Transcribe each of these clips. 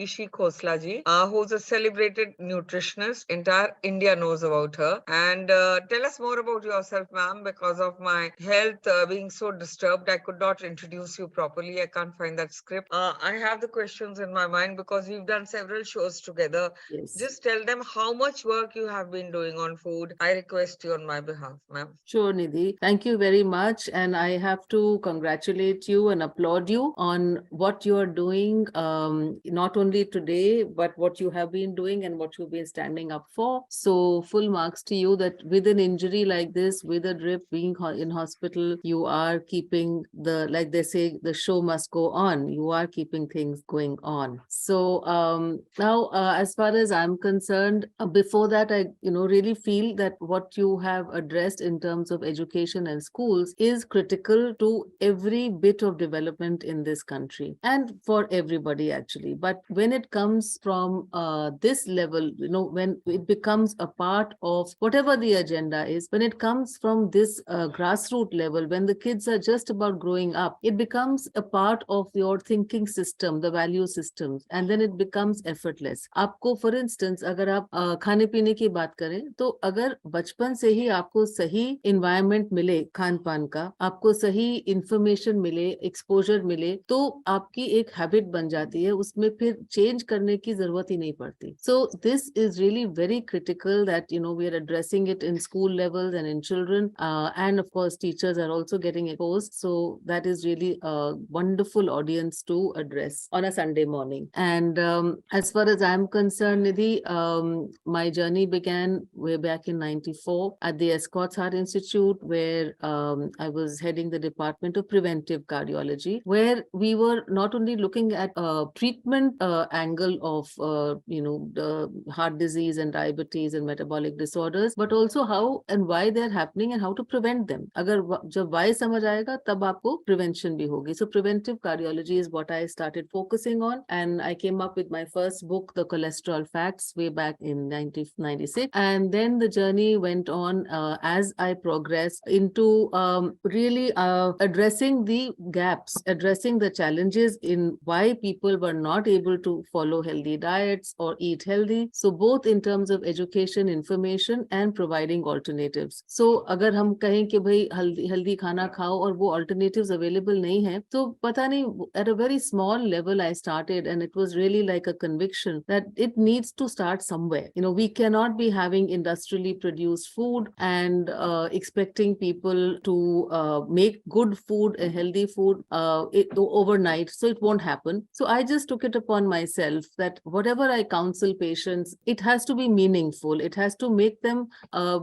Ishi Khosla ji, who's a celebrated nutritionist. Entire India knows about her. And tell us more about yourself, ma'am. Because of my health being so disturbed, I could not introduce you properly. I can't find that script. I have the questions in my mind because we've done several shows together. Yes. Just tell them how much work you have been doing on food. I request you on my behalf, ma'am. Sure, Nidhi. Thank you very much. And I have to congratulate you and applaud you on what you are doing, not only today, but what you have been doing and what you've been standing up for. So full marks to you that with an injury like this, with a drip, being in hospital, you are keeping like they say, the show must go on. You are keeping things going on. So now, as far as I'm concerned, before that, I really feel that what you have addressed in terms of education and schools is critical to every bit of development in this country and for everybody actually. But when it comes from this level, when it becomes a part of whatever the agenda is, when it comes from this grassroots level, when the kids are just about growing up, it becomes a part of your thinking system, the value systems, and then it becomes effortless. आपको for instance अगर आप खाने पीने की बात करें तो अगर बचपन से ही आपको सही इन्वायरमेंट मिले खान पान का, आपको सही इंफॉर्मेशन मिले, एक्सपोजर मिले, तो आपकी एक हैबिट बन जाती है, उसमें फिर चेंज करने की जरूरत ही नहीं पड़ती. So this is really very critical that we are addressing it in school levels and in children, and of course teachers are also getting exposed. So that is really a wonderful audience to address on a Sunday morning. And as far as I'm concerned, Nidhi, my journey began way back in '94 at the Escorts Heart Institute, where I was heading the Department of Preventive Cardiology, where we were not only looking at a treatment angle of the heart disease and diabetes and metabolic disorders, but also how and why they're happening and how to prevent them. अगर जब why समझ आएगा तब आपको prevention भी होगी. So preventive cardiology is what I started focusing on, and I came up with my first book, The Cholesterol Facts, way back in 1996. And then the journey went on as I progressed into really addressing the gaps, addressing the challenges in why people were not able to follow healthy diets or eat healthy. So both in terms of education, information, and providing alternatives. So अगर हम कहें कि भाई healthy खाना खाओ और वो alternatives available नहीं है, तो पता नहीं, at a very small level I started, and it was really like a conviction that it needs to start somewhere. We cannot be having industrially produced food and expecting people to make good food, healthy food overnight. So it won't happen. So I just took it upon myself that whatever I counsel patients, it has to be meaningful. It has to make them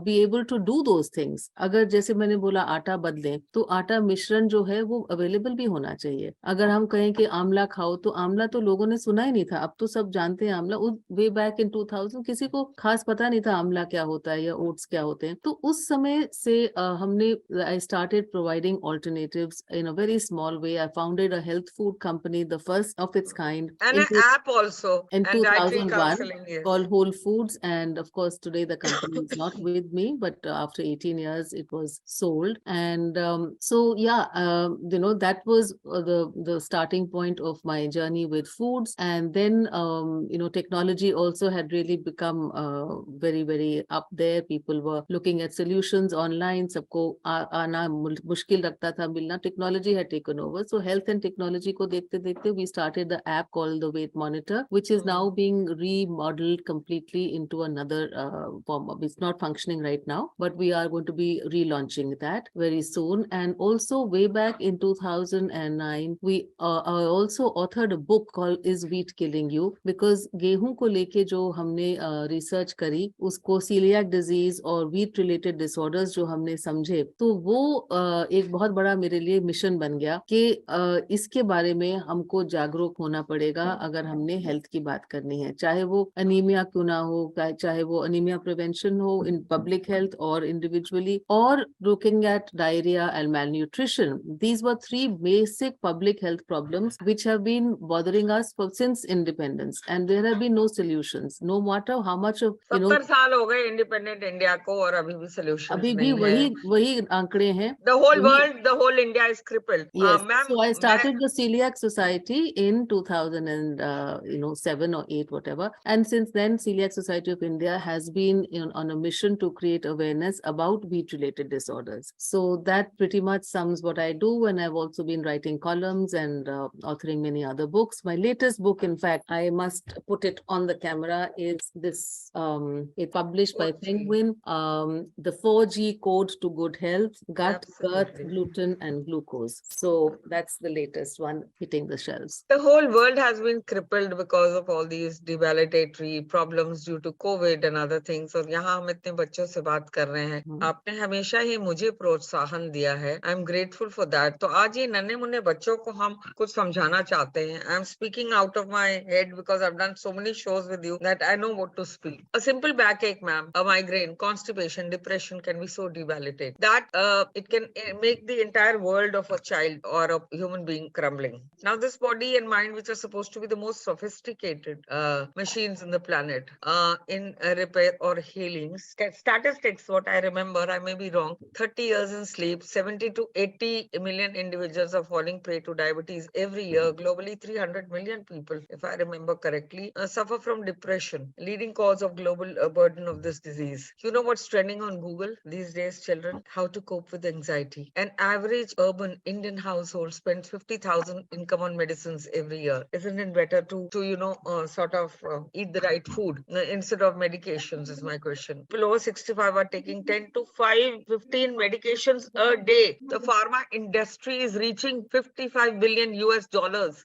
be able to do those things. अगर जैसे मैंने बोला आटा बदलें, तो आटा मिश्रण जो है वो अवेलेबल भी होना चाहिए. अगर हम कहें कि आंवला खाओ, तो आंवला तो लोगों ने सुना ही नहीं था. अब तो सब जानते हैं आंवला. वे बैक इन 2000 किसी को खास पता नहीं था आंवला क्या होता है या ओट्स क्या होते हैं. तो उस समय से हमने I started providing alternatives in a very small way. I founded a health food company, the first of its kind. And an app also. In and dietary 2001, counseling, yes. called Whole Foods. And of course, today the company is not with me, but after 18 years, it was sold. And so, yeah, that was the starting point of my journey with foods. And then, technology also had really become very, very up there. People were looking at solutions online. Sabko आना मुश्किल लगता था मिलना. Technology had taken over. So health and technology को देखते देखते we started the app called the Weight Monitor, which is now being remodeled completely into another form. It's not functioning right now, but we are going to be relaunching that very soon. And also way back in 2009, we also authored a book called Is Wheat Killing You? Because गेहूं को लेके जो हमने research करी, उसको celiac disease और wheat related disorders जो हमने समझे, तो वो एक बहुत बड़ा मेरे लिए मिशन बन गया कि इसके बारे में हमको जागरूक होना पड़ेगा अगर हमने हेल्थ की बात करनी है. चाहे वो अनीमिया क्यों ना हो, चाहे वो अनीमिया प्रिवेंशन हो इन पब्लिक हेल्थ और इंडिविजुअली, और looking at diarrhea and malnutrition. These were three basic public health problems which have been bothering us since independence, and there have been no solutions. No matter how much of 70 साल हो गए independent India को और अभी भी solutions अभी नहीं भी है. वही आंकड़े हैं. The whole world, the whole India is crippled. Yes. Ma'am, So I started the Celiac Society in 2009, 7 or 8, whatever. And since then, Celiac Society of India has been on a mission to create awareness about wheat-related disorders. So that pretty much sums what I do, and I've also been writing columns and authoring many other books. My latest book, in fact, I must put it on the camera, is this, it's published by 4G. Penguin, the 4G Code to Good Health, Gut, Girth, Absolutely. Gluten, and Glucose. So that's the latest one hitting the shelves. The whole world has been crippled because of all these debilitatory problems due to COVID and other things. और यहाँ हम इतने बच्चों से बात कर रहे हैं. आपने हमेशा ही मुझे प्रोत्साहन दिया है. I am grateful for that. तो आज ये नन्हे मुन्ने बच्चों को हम कुछ समझाना चाहते हैं. I am speaking out of my head because I have done so many shows with you that I know what to speak. A simple backache, ma'am, a migraine, constipation, depression can be so debilitating that it can make the entire world of a child or a human being crumbling. Now, this body and mind, which are supposed to be the most sophisticated machines in the planet, in repair or healing. Statistics, what I remember, I may be wrong, 30 years in sleep, 70 to 80 million individuals are falling prey to diabetes every year. Globally, 300 million people, if I remember correctly, suffer from depression, leading cause of global burden of this disease. You know what's trending on Google these days, children? How to cope with anxiety. An average urban Indian household spends 50,000 income on medicines every year. Isn't it better to eat the right food instead of medications, is my question. People over 65 are taking 10 to 15 medications a day. The pharma industry is reaching $55 billion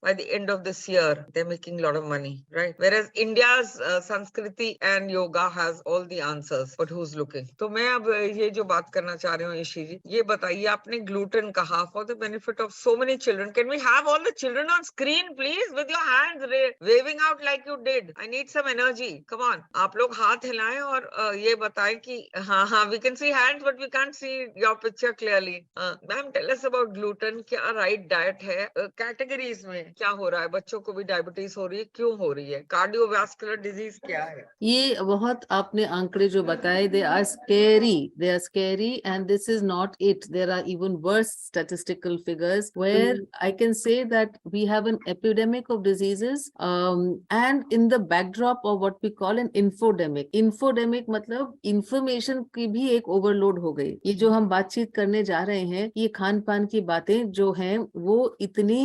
by the end of this year. They're making a lot of money, right? Whereas India's Sanskriti and yoga has all the answers, but who's looking? तो मैं अब ये जो बात करना चाह रही हूँ ईशी जी, ये बताइए, आपने gluten कहा for the benefit of so many children. Can we have all the children on screen, please, with your hands waving out like you did? I need some energy. Come on, आप लोग हाथ हिलाएं और ये बताएं कि हाँ, we can see hands, but we can't see your picture clearly. Ma'am, tell us about gluten. क्या right diet है? Categories में क्या हो रहा है? बच्चों को भी डायबिटीज हो रही है, क्यों हो रही है? कार्डियोवैस्कुलर डिजीज क्या है? ये बहुत आपने आंकड़े जो बताए, they are scary, and this is not it. There are even worse statistical figures where I can say that we have an epidemic of diseases, and in the backdrop of what we call an infodemic. Infodemic मतलब information की भी एक overload हो गई. ये जो हम बातचीत करने जा रहे हैं, ये खान पान की बातें जो हैं वो इतनी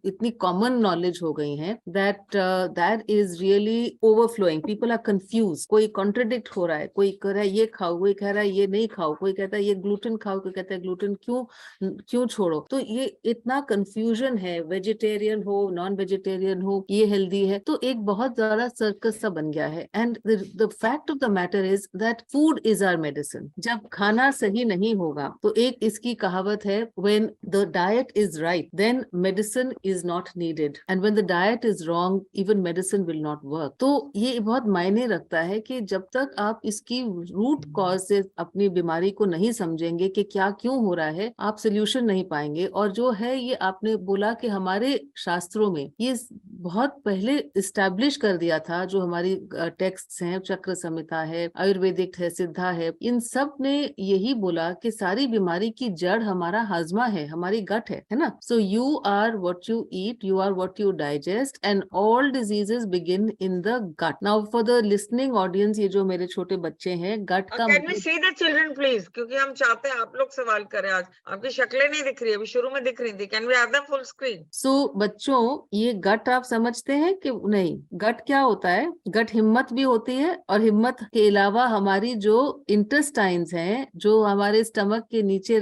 इतनी common knowledge हो गई हैं that is really overflowing. People are confused. कोई contradict हो रहा है, कोई कह रहा है ये खाओ, कोई कह रहा है ये नहीं खाओ, कोई कहता है ये gluten खाओ, कोई कहता है gluten क्यों छोड़ो. तो ये इतना confusion है, vegetarian हो, non-vegetarian हो, ये healthy है, तो एक बहुत ज़्यादा circus सा बन गया है. And the fact of the matter is that food is our medicine. जब खाना सही नहीं होगा, तो एक इसकी कहावत है, when the diet is right, then medicine is not needed. And when the diet is wrong, even medicine will not work. तो ये बहुत मायने रखता है कि जब तक आप इसकी रूट कॉज से अपनी बीमारी को नहीं समझेंगे कि क्या क्यों हो रहा है, आप सोल्यूशन नहीं पाएंगे. और जो है ये आपने बोला कि हमारे शास्त्रों में ये बहुत पहले इस्टेब्लिश कर दिया था, जो हमारी टेक्स्ट्स हैं, चक्र संहिता है, आयुर्वेदिक है, सिद्धा है, इन सब ने यही बोला कि सारी बीमारी की जड़ हमारा हाजमा है, हमारी गट है ना. So you are what you eat, you are what you digest, and all diseases begin in the gut. Now for the listening audience, ये जो मेरे छोटे बच्चे हैं, गट का can we see the children please, क्योंकि हम चाहते हैं आप लोग सवाल करें. आज आपकी शक्लें नहीं दिख रही, अभी शुरू में दिख रही थी. Can we have them full screen? So बच्चों, ये गट आप समझते हैं कि नहीं? गट क्या होता है? गट हिम्मत भी होती है, और हिम्मत के अलावा हमारी जो इंटेस्टाइन्स हैं, जो हमारे स्टमक के नीचे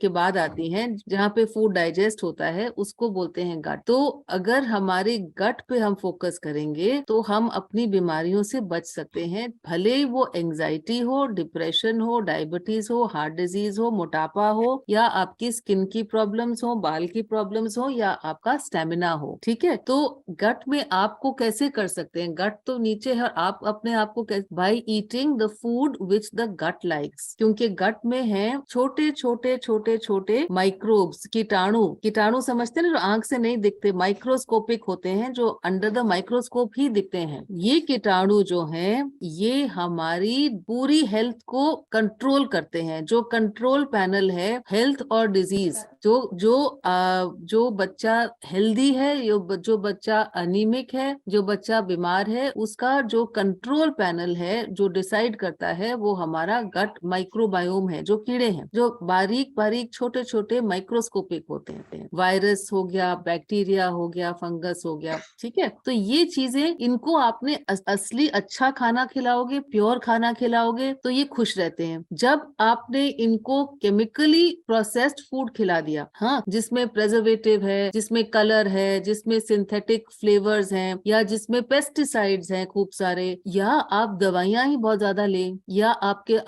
के बाद आती हैं, जहाँ पे फूड डाइजेस्ट होता है, उसको बोलते हैं गट. तो अगर हमारे गट पे हम फोकस करेंगे तो हम अपनी बीमारियों से बच सकते हैं, भले वो एंजाइटी हो, डिप्रेशन हो, डायबिटीज हो, हार्ट डिजीज हो, मोटापा हो, या आपकी स्किन की प्रॉब्लम्स हो, बाल की प्रॉब्लम्स हो, या आपका स्टेमिना हो. ठीक है, तो गट में आपको कैसे कर सकते हैं? गट तो नीचे है, आप अपने आप को by eating the food which the gut likes, क्योंकि गट में है छोटे छोटे माइक्रोब्स, कीटाणु समझते हैं ना, जो आंख से नहीं दिखते, माइक्रोस्कोपिक होते हैं, जो अंडर द माइक्रोस्कोप ही दिखते हैं. ये कीटाणु जो हैं, ये हमारी पूरी हेल्थ को कंट्रोल करते हैं. जो कंट्रोल पैनल है हेल्थ और डिजीज, जो बच्चा हेल्दी है, जो बच्चा अनीमिक है, जो बच्चा बीमार है, उसका जो कंट्रोल पैनल है, जो डिसाइड करता है, वो हमारा गट माइक्रोबायोम है, जो कीड़े हैं, जो बारीक बारीक छोटे छोटे माइक्रोस्कोपिक होते हैं। वायरस हो गया, बैक्टीरिया हो गया, फंगस हो गया, ठीक है। तो ये चीजें, इनको आपने असली अच्छा खाना खिलाओगे, प्योर खाना खिलाओगे, तो ये खुश रहते हैं। जब आपने इनको केमिकली प्रोसेस्ड फूड खिला दिया, हाँ, जिसमें प्रेजर्वेटिव है, जिसमें कलर है, जिसमें सिंथेटिक फ्लेवर्स हैं, या जिसमें पेस्टिसाइड्स हैं खूब सारे, या आप दवाइयां ही बहुत ज्यादा लें, या आपके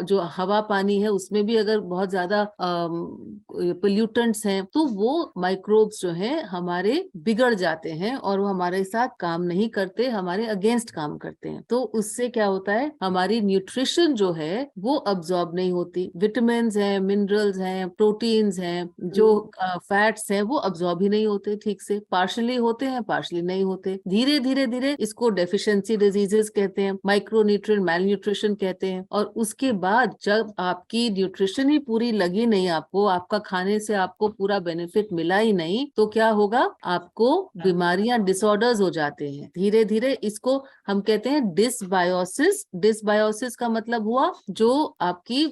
जो हवा पानी है उसमें भी अगर बहुत ज्यादा पोल्यूटेंट्स हैं, तो वो माइक्रोब्स जो हैं हमारे बिगड़ जाते हैं और वो हमारे साथ काम नहीं करते, हमारे अगेंस्ट काम करते हैं। तो उससे क्या होता है, हमारी न्यूट्रिशन जो है वो अब्सॉर्ब नहीं होती। विटामिन्स हैं, मिनरल्स हैं, प्रोटीन्स हैं, जो फैट्स हैं, वो अब्सॉर्ब ही नहीं होते ठीक से, पार्शली होते हैं, पार्शली नहीं होते। धीरे धीरे धीरे इसको डेफिशिएंसी डिजीजेस कहते हैं, माइक्रोन्यूट्रिएंट मैलन्यूट्रिशन कहते हैं। और उसके बाद जब आपकी न्यूट्रिशन ही पूरी लगी नहीं आपको, आपका खाने से आपको पूरा बेनिफिट मिला ही नहीं, तो क्या होगा, आपको बीमारियां, डिसऑर्डर्स हो जाते हैं धीरे धीरे। इसको हम कहते हैं डिसबायोसिस। डिसबायोसिस का मतलब हुआ जो आपकी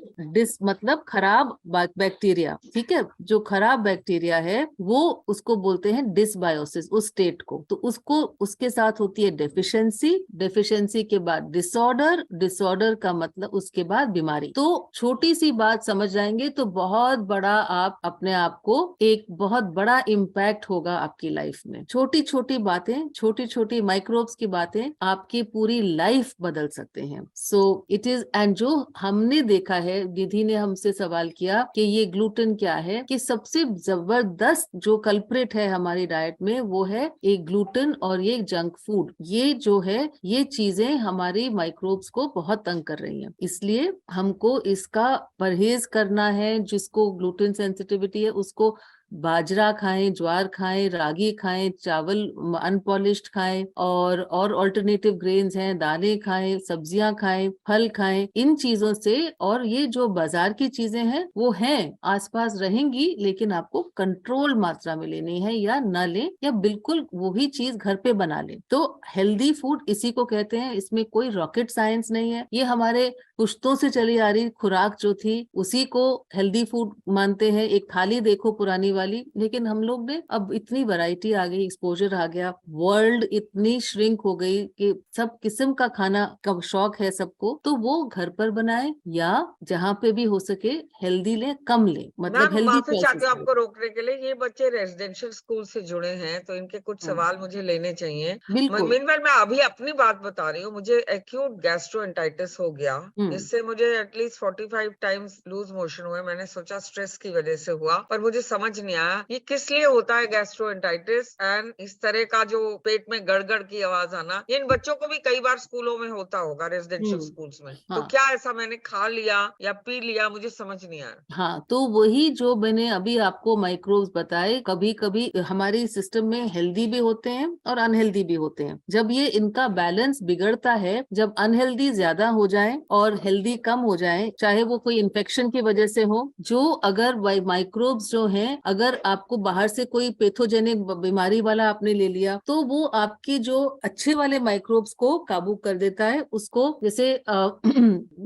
मतलब खराब बैक्टीरिया, ठीक है, जो खराब बैक्टीरिया है वो, उसको बोलते हैं डिसबायोसिस, उस स्टेट को। तो उसको, उसके साथ होती है डेफिशिएंसी, डेफिशिएंसी के बाद डिसऑर्डर, डिसऑर्डर का मतलब उसके बाद बीमारी। तो छोटी सी बात समझ जाएंगे तो बहुत बड़ा, आप अपने आप को एक बहुत बड़ा इम्पैक्ट होगा आपकी लाइफ में। छोटी छोटी बातें, छोटी छोटी माइक्रोब्स की बातें आपकी पूरी लाइफ बदल सकते हैं। सो इट इज, एंड जो हमने देखा है, निधि ने हमसे सवाल किया कि ये ग्लूटेन क्या है, कि सबसे जबरदस्त जो कल्प्रिट है हमारी डाइट में वो है एक ग्लूटेन और ये जंक फूड। ये जो है, ये चीजें हमारी माइक्रोब्स को बहुत तंग कर रही हैं, इसलिए हमको इसका परहेज करना है। जिसको ग्लूटेन सेंसिटिविटी है उसको बाजरा खाएं, ज्वार खाएं, रागी खाएं, चावल अनपॉलिश्ड खाएं, और ऑल्टरनेटिव ग्रेन्स हैं, दालें खाएं, सब्जियां खाएं, फल खाएं। इन चीजों से, और ये जो बाजार की चीजें हैं वो हैं आसपास रहेंगी, लेकिन आपको कंट्रोल मात्रा में लेनी है, या ना लें, या बिल्कुल वही चीज घर पे बना लें। तो हेल्दी फूड इसी को कहते हैं, इसमें कोई रॉकेट साइंस नहीं है। ये हमारे पुश्तों से चली आ रही खुराक जो थी, उसी को हेल्दी फूड मानते हैं। एक थाली देखो पुरानी वाली, लेकिन हम लोग ने, अब इतनी वैरायटी आ गई, एक्सपोजर आ गया, वर्ल्ड इतनी श्रिंक हो गई कि सब किस्म का खाना का शौक है सबको, तो वो घर पर बनाए, या जहाँ पे भी हो सके हेल्दी ले, कम ले, मतलब मैम हेल्दी माफी चाहती चॉइसेस हूँ ले। आपको रोकने के लिए। ये बच्चे रेजिडेंशियल स्कूल से जुड़े हैं तो इनके कुछ सवाल मुझे लेने चाहिए। बिल्कुल। मीनवाइल मैं अभी अपनी बात बता रही हूँ। मुझे एक्यूट गैस्ट्रोएंटाइटिस हो गया, इससे मुझे एटलीस्ट 45 टाइम्स लूज मोशन हुए। मैंने सोचा स्ट्रेस की वजह से हुआ, पर मुझे समझ नहीं आया ये किस लिए होता है गैस्ट्रोएंटाइटिस। एंड इस तरह का जो पेट में गड़गड़ की आवाज आना, इन बच्चों को भी कई बार स्कूलों में होता होगा, रेजिडेंशियल स्कूल्स में। तो हाँ क्या ऐसा मैंने खा लिया या पी लिया, मुझे समझ नहीं आया। हाँ, तो वही जो मैंने अभी आपको माइक्रोब्स बताए, कभी कभी हमारे सिस्टम में हेल्दी भी होते हैं और अनहेल्दी भी होते हैं। जब ये इनका बैलेंस बिगड़ता है, जब अनहेल्दी ज्यादा हो जाए और हेल्दी कम हो जाए, चाहे वो कोई इन्फेक्शन की वजह से हो, जो अगर माइक्रोब्स जो हैं, अगर आपको बाहर से कोई पैथोजेनिक बीमारी वाला आपने ले लिया, तो वो आपकी जो अच्छे वाले माइक्रोब्स को काबू कर देता है, उसको जैसे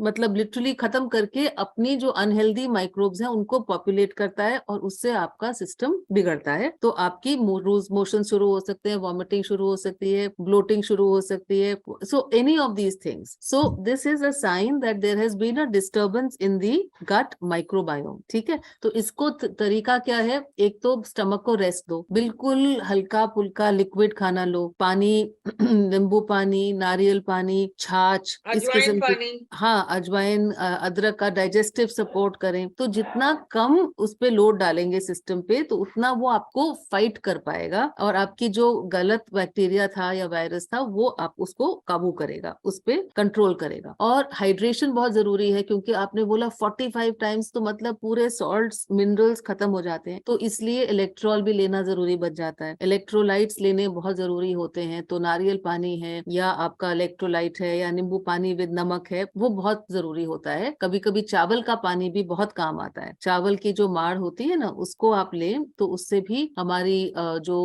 मतलब लिटरली खत्म करके अपनी जो अनहेल्दी माइक्रोब्स हैं उनको पॉपुलेट करता है, और उससे आपका सिस्टम बिगड़ता है। तो आपकी लूज मोशन शुरू हो सकते हैं, वॉमिटिंग शुरू हो सकती है, ब्लोटिंग शुरू हो सकती है। So any of these things, so this is a sign that there has been a disturbance in the gut microbiome. ठीक है, तो इसको तरीका क्या है, एक तो स्टमक को रेस्ट दो, बिल्कुल हल्का फुल्का लिक्विड खाना लो, पानी नींबू पानी, नारियल पानी, छाछ, इस अजवाइन किस्म की, पानी। हाँ, अजवाइन, अदरक का डाइजेस्टिव सपोर्ट करें। तो जितना कम उस पे लोड डालेंगे सिस्टम पे, तो उतना वो आपको फाइट कर पाएगा, और आपकी जो गलत बैक्टीरिया था या वायरस था वो आप उसको काबू करेगा, उस पे कंट्रोल करेगा। और हाइड्रेशन बहुत जरूरी है, क्योंकि आपने बोला 45 टाइम्स, तो मतलब पूरे सॉल्ट्स, मिनरल्स खत्म हो जाते हैं। तो तो इसलिए इलेक्ट्रॉल भी लेना जरूरी बच जाता है। इलेक्ट्रोलाइट्स लेने बहुत जरूरी होते हैं, तो नारियल पानी है या आपका इलेक्ट्रोलाइट है या नींबू पानी विद नमक है, वो बहुत जरूरी होता है। कभी कभी चावल का पानी भी बहुत काम आता है। चावल की जो माड़ होती है ना, उसको आप लें तो उससे भी हमारी जो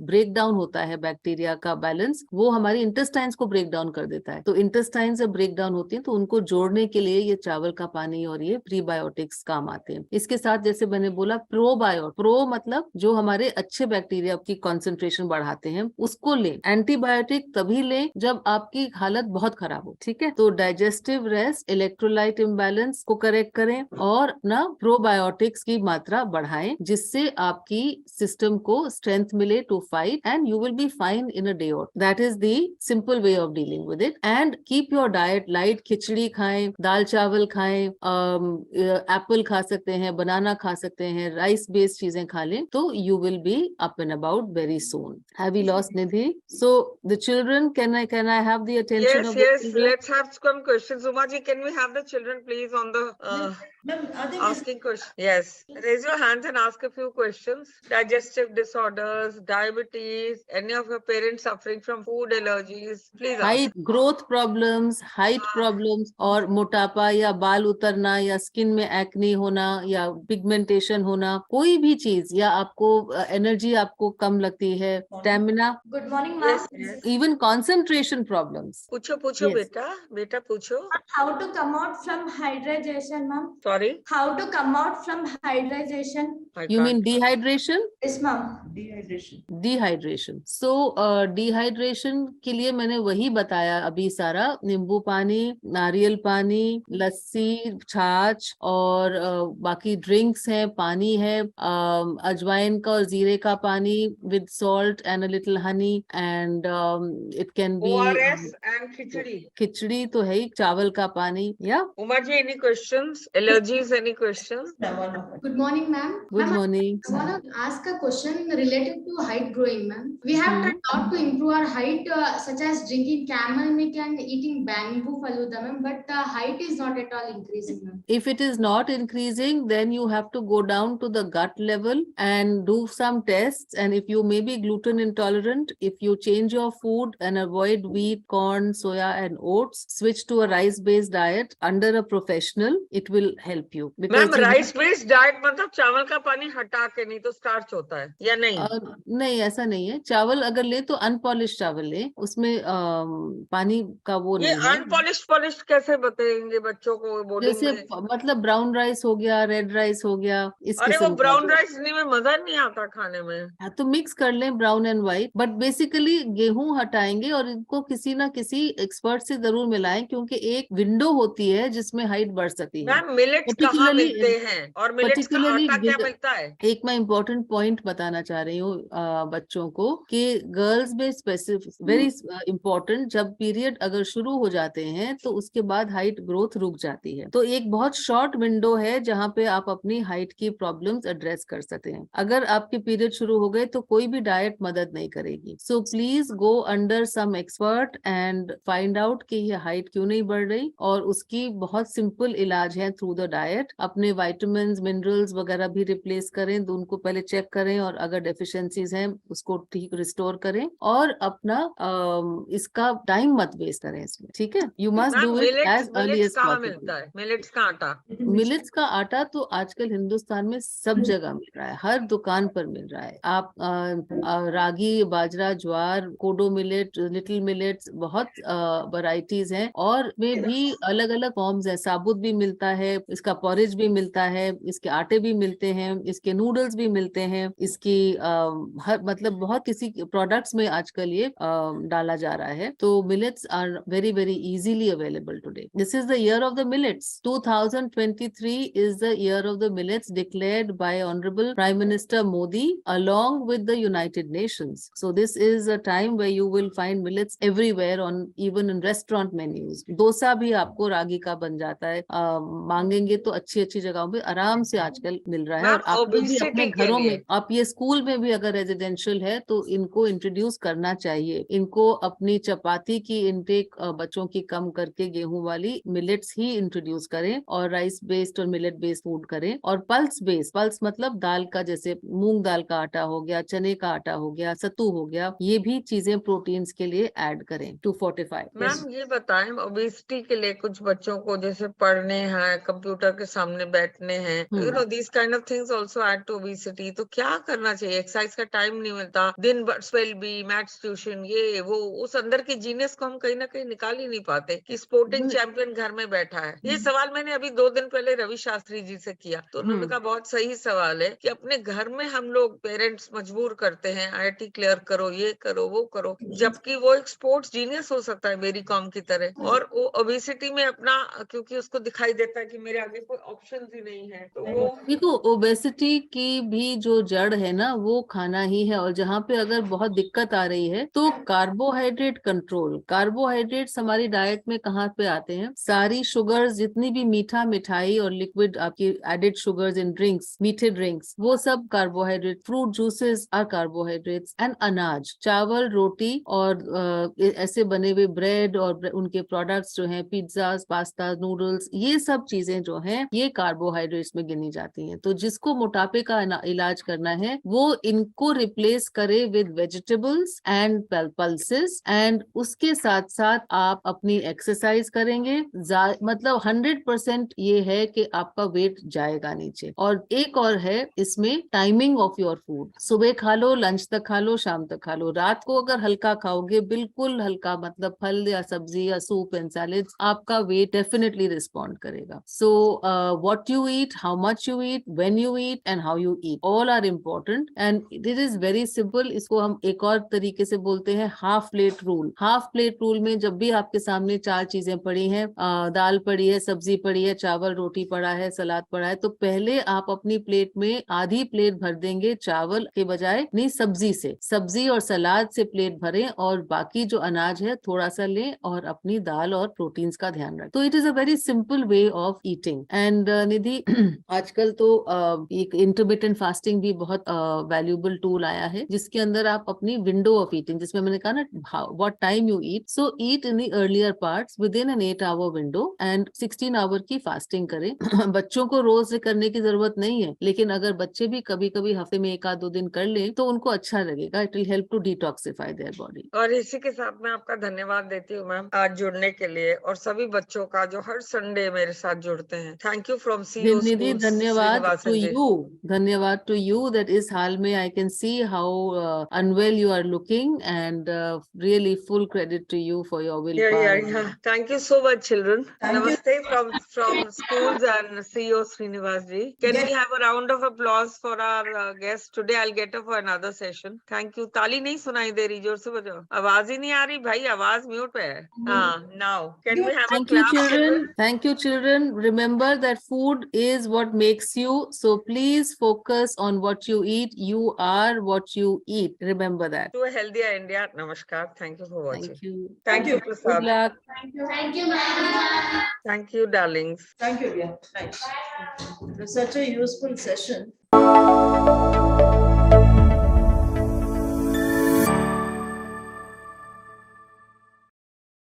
ब्रेक डाउन होता है बैक्टीरिया का बैलेंस, वो हमारी इंटेस्टाइन्स को ब्रेक डाउन कर देता है। तो इंटेस्टाइन जब ब्रेक डाउन होती है तो उनको जोड़ने के लिए ये चावल का पानी और ये प्रीबायोटिक्स काम आते हैं। इसके साथ जैसे मैंने बोला प्रोबायोटिक, प्रो मतलब जो हमारे अच्छे बैक्टीरिया की कॉन्सेंट्रेशन बढ़ाते हैं, उसको लें। एंटीबायोटिक तभी लें जब आपकी हालत बहुत खराब हो, ठीक है। तो डाइजेस्टिव रेस्ट, इलेक्ट्रोलाइट इम्बैलेंस को करेक्ट करें और ना प्रोबायोटिक्स की मात्रा बढ़ाएं, जिससे आपकी सिस्टम को स्ट्रेंथ मिले to fight and you will be fine in a day और that is the simple way of dealing with it. And keep your diet light, khichdi खाएं, दाल चावल खाएं, एप्पल खा सकते हैं, बनाना खा सकते हैं, राइस बेस्ड चीजें खा लें, तो you will be up and about very soon. Have we lost Nidhi? So the children, can I have the attention Yes, of the yes. children? Let's have some questions. Uma ji, can we have the children please on the Ma'am, are they asking questions? Yes. Raise your hands and ask a few questions. Digestive disorders, diabetes, any of your parents suffering from food allergies? Please ask. Height growth problems, height problems और मोटापा या बाल उतरना या skin में acne होना या pigmentation होना, कोई भी चीज, या आपको एनर्जी आपको कम लगती है, stamina, Good morning, Yes, ma'am. yes. Even concentration problems. पूछो पूछो Yes. बेटा, बेटा पूछो. How to come out from hydration, ma'am? Sorry, How to come out from hydration? I You mean can't. dehydration? Yes, ma'am. Dehydration. So dehydration के लिए मैंने वही बताया अभी सारा, नींबू पानी, नारियल पानी, लस्सी, छाछ और बाकी ड्रिंक्स हैं, पानी है, अजवाइन का और जीरे का पानी with salt and a little Honey, and it can be ORS and khichdi. खिचड़ी तो है ही, चावल का पानी। या Uma ji, any questions? Allergies, any questions? Good morning, ma'am. Good Ma'am, morning. I want to ask a question related to height growing, ma'am. We have tried out to improve our height, such as drinking camel milk and eating bamboo faluda, ma'am. But the height is not at all increasing, ma'am. If it is not increasing, then you have to go down to the gut level and do some tests. And if you may be gluten intolerant, if you change your food and avoid wheat, corn, soya, and oats, switch to a rice-based diet under a professional, it will help you. Ma'am you rice based diet मतलब चावल का पानी हटा के, नहीं तो starch होता है या नहीं? नहीं, ऐसा नहीं है। चावल अगर ले तो अनपॉलिश चावल ले, उसमें पानी का वो ये नहीं है। अनपॉलिश कैसे बताएंगे बच्चों को बोर्डिंग जैसे में? मतलब ब्राउन राइस हो गया, रेड राइस हो गया, इस अरे वो किस्म का। ब्राउन राइस में मजा नहीं आता खाने में. हाँ, तो मिक्स कर लें brown and white, but basically गेहूं हटाएंगे और इनको किसी ना किसी एक्सपर्ट से जरूर मिलाएं, क्योंकि एक विंडो होती है जिसमें हाइट बढ़ सकती है। मैम मिलेट्स कहाँ मिलते हैं और मिलेट्स का आटा क्या मिलता है? एक मैं इम्पोर्टेंट पॉइंट बताना चाह रही हूँ बच्चों को, कि गर्ल्स में स्पेसिफिक वेरी इम्पोर्टेंट, जब पीरियड अगर शुरू हो जाते हैं तो उसके बाद हाइट ग्रोथ रुक जाती है। तो एक बहुत शॉर्ट विंडो है जहाँ पे आप अपनी हाइट की प्रॉब्लम्स एड्रेस कर सकते हैं। अगर आपके पीरियड शुरू हो गए तो कोई भी डाइट मदद नहीं करेगी। So please go under some expert and find out कि ये हाइट क्यों नहीं बढ़ रही, और उसकी बहुत सिंपल इलाज है थ्रू द डाइट। अपने वाइटामिन मिनरल्स वगैरह भी रिप्लेस करें, तो उनको पहले चेक करें, और अगर डेफिशिएंसीज हैं उसको ठीक रिस्टोर करें, और अपना इसका टाइम मत वेस्ट करें इसमें, ठीक है। You must do it as early as कहाँ पॉसिबल। मिलता है मिलेट्स का आटा? मिलेट्स का आटा तो आजकल हिंदुस्तान में सब जगह मिल रहा है, हर दुकान पर मिल रहा है। आप रागी, बाजरा, ज्वार, कोडो मिलेट, लिटिल मिलेट्स, बहुत वैरायटीज हैं, और में भी अलग अलग फॉर्म्स हैं। साबुत भी मिलता है, इसका पॉरेज भी मिलता है, इसके आटे भी मिलते हैं, इसके नूडल्स भी मिलते हैं, इसकी हर मतलब बहुत किसी प्रोडक्ट्स में आजकल ये डाला जा रहा है। तो millets are very very easily available today. This is the year of the millets. 2023 is the year of the millets declared by Honorable Prime Minister Modi along with the United Nations. So this is a time where you will find millets everywhere, on even in restaurant menus. Dosa भी आपको रागी का बन जाता है, मांगेंगे तो अच्छी अच्छी जगहों पे आराम से आजकल मिल रहा है। और आपको भी अपने घरों में, आप ये स्कूल में भी अगर रेजिडेंशियल है तो इनको इंट्रोड्यूस करना चाहिए। इनको अपनी चपाती की इनटेक बच्चों की कम करके गेहूं वाली मिलेट्स ही इंट्रोड्यूस करें, और राइस बेस्ड और मिलेट बेस्ड फूड करें, और पल्स बेस्ड, पल्स मतलब दाल का, जैसे मूंग दाल का आटा हो गया, चने का आटा हो गया, सत्तू हो गया, ये भी चीजें प्रोटीन्स के लिए ऐड करें टू फोर्टिफाई। मैम ये बताएं, ओबेसिटी के लिए कुछ बच्चों को जैसे पढ़ने हैं, कंप्यूटर के सामने बैठने हैं, you know this kind of things also add to obesity, तो क्या करना चाहिए? एक्सरसाइज का टाइम नहीं मिलता, दिन भर स्पेल बी, मैथ्स ट्यूशन, ये वो, उस अंदर की जीनियस को हम कहीं ना कहीं निकाल ही नहीं पाते कि स्पोर्टिंग चैंपियन घर में बैठा है। ये सवाल मैंने अभी 2 दिन पहले रवि शास्त्री जी से किया, तो उन्होंने कहा बहुत सही सवाल है कि अपने घर में हम लोग पेरेंट्स मजबूर करते हैं IIT क्लियर करो, ये करो, वो करो, जबकि वो एक स्पोर्ट्स जीनियस हो सकता है मेरी कॉम की तरह, और वो ओबेसिटी में अपना, क्योंकि उसको दिखाई देता है कि मेरे आगे कोई ऑप्शन ही नहीं है, तो वो देखो ओबेसिटी की भी जो जड़ है ना वो खाना ही है, और जहाँ पे अगर बहुत दिक्कत आ रही है तो कार्बोहाइड्रेट कंट्रोल। कार्बोहाइड्रेट्स हमारी डाइट में कहाँ पे आते हैं? सारी शुगर्स, जितनी भी मीठा, मिठाई और लिक्विड आपकी एडेड शुगर्स इन ड्रिंक्स, मीठे ड्रिंक्स, वो सब carbohydrate. Fruit juices are carbohydrates, and अनाज, चावल, रोटी और ऐसे बने हुए ब्रेड और उनके प्रोडक्ट्स जो हैं, पिज्जा, पास्ता, नूडल्स, ये सब चीजें जो हैं ये कार्बोहाइड्रेट्स में गिनी जाती हैं। तो जिसको मोटापे का इलाज करना है वो इनको रिप्लेस करे with vegetables and pulses, and उसके साथ साथ आप अपनी एक्सरसाइज करेंगे, मतलब 100% ये है कि आपका वेट जाएगा नीचे। और एक और है इसमें, टाइमिंग ऑफ योर फूड। सुबह खा लो, लंच तक खा लो, शाम तक खा लो। रात को अगर हल्का खाओगे, बिल्कुल हल्का, मतलब फल या सब्जी या सूप एंड सैलेड्स, आपका वेट डेफिनेटली रिस्पॉन्ड करेगा। सो what you eat, how much you eat, when you eat and how you eat, all are important, and it is very simple। इसको हम एक और तरीके से बोलते हैं half plate rule. Half plate rule में जब भी आपके सामने 4 चीजें पड़ी हैं, दाल पड़ी है, सब्जी पड़ी है, चावल रोटी पड़ा है, सलाद पड़ा है, तो पहले आप अपनी प्लेट में आधी प्लेट भर देंगे चावल के बजाय, नहीं सब्जी से, सब्जी और सलाद से प्लेट भरें, और बाकी जो अनाज है थोड़ा सा लें और अपनी दाल और प्रोटीन्स का ध्यान रखें। तो it is a very simple way of eating. And Nidhi, आजकल तो एक इंटरमिटेंट फास्टिंग भी बहुत वैल्यूएबल टूल आया है, जिसके अंदर आप अपनी विंडो ऑफ ईटिंग, जिसमें मैंने कहा ना what time you eat, so eat in the earlier parts within an 8 hour window and 16 hour की फास्टिंग करें। बच्चों को रोज करने की जरूरत नहीं है, लेकिन अगर बच्चे भी कभी कभी हफ्ते में 1-2 दिन कर ले तो उनको अच्छा लगेगा। It will help to detoxify their body. और इसी के साथ मैं आपका धन्यवाद देती हूँ मैम आज जुड़ने के लिए, और सभी बच्चों का जो हर संडे मेरे साथ जुड़ते हैं। Thank you from CEO Nidhi, Schools, धन्यवाद टू श्रीनिवासन जी। यू, धन्यवाद टू यू दैट इस हाल में I can see how unwell you are looking, and really full credit to you for your willpower. Thank you so much, children. Thank you. Namaste from schools and CEO Srinivas ji. Can we have a round of applause for our guest today? I'll get up for another session. Thank you. ताली नहीं सुनाई दे रही, जोर से बजाओ। आवाज ही नहीं आ रही भाई, आवाज म्यूट पे है। हाँ, now can we have a Thank you, clap, children. Thank you, children. Remember that food is what makes you. So please focus on what you eat. You are what you eat. Remember that. To a healthier India. Namaskar. Thank you for watching. Thank you. Thank you, Good Prasad. luck. Thank you, ma'am. Thank you, darlings. Thank you, dear. Thanks. It was such a useful session.